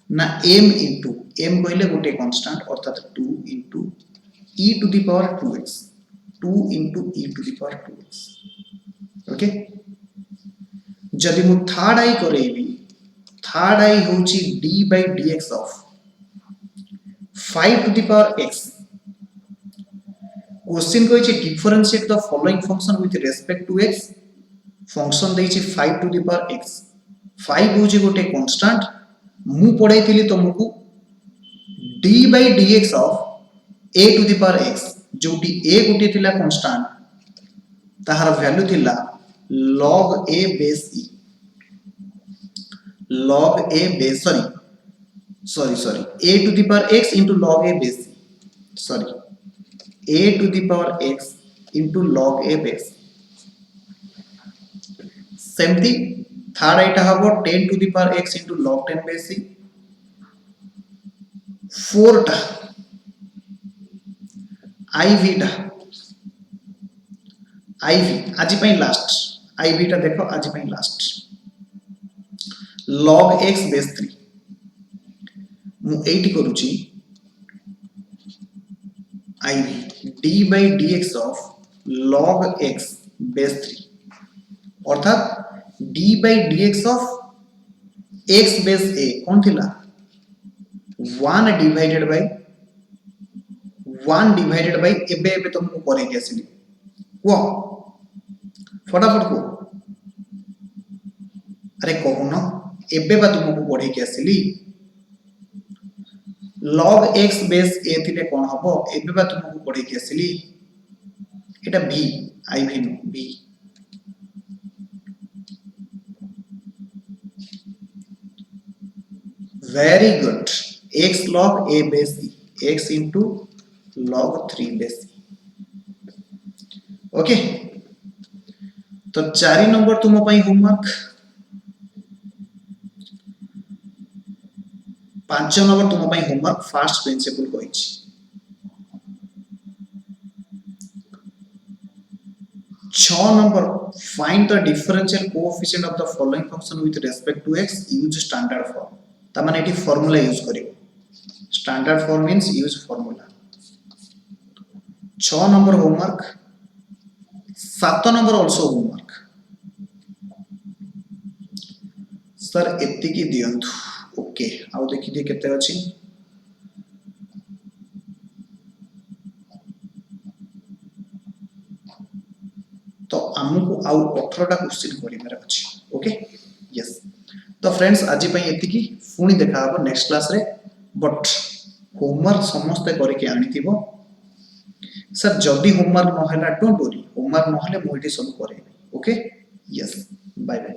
ना m into m कहले गोटे कांस्टेंट अर्थात 2 into e to the power 2x 2 into e to the power 2x okay जदि मु थर्ड आई करेबी थर्ड आई होची d by dx of 5 to the power x question कोइछि differentiate the following function with respect to x function देछि 5 to the power x 5 होछि गोटे constant मु पढैथिली तुमको d by dx of a to the power x जोटी a गोटे थिला constant ताहार value थिला log a base e log a base sorry a to the power x into log a base e sorry a to the power x into log a base सेमती third iota हबो 10 to the power x into log 10 base c 4 टा iv टा iv आजि पई last iv टा देखो आजि पई लास्ट log x base 3 मु 8 करूची iv d by dx of log x base 3 अर्थात d by dx of x base a कौन थिला 1 divided by एबे तुमको करे के आसीली वो फटाफट को अरे कहू न एबे बा तुमको पढ़े के आसीली log x base a थिले कोन हबो एबे बा तुमको पढ़े के आसीली एटा v iv no v very good x log a base e x into log 3 base e okay तो 4 नंबर तुम पई होमवर्क 5 नंबर तुम पई होमवर्क फर्स्ट प्रिंसिपल कहिछि 6 number find the differential coefficient of the following function with respect to x use standard form ता माने एटी formula use करियो standard form means use formula 6 number homework 7 number also homework sir एत्ती की दियंतु okay आउ देखि दे केते अछि तो हमको आउ 18 टा क्वेश्चन करिबार अछि ओके यस तो फ्रेंड्स आज पई एत्ती की पुणी देखा हबो नेक्स्ट क्लास रे बट होमवर्क समस्त करके आनी थिबो सर जल्दी होमवर्क न होला डोंट वरी होमवर्क न हले मोइटी सब करे ओके यस बाय बाय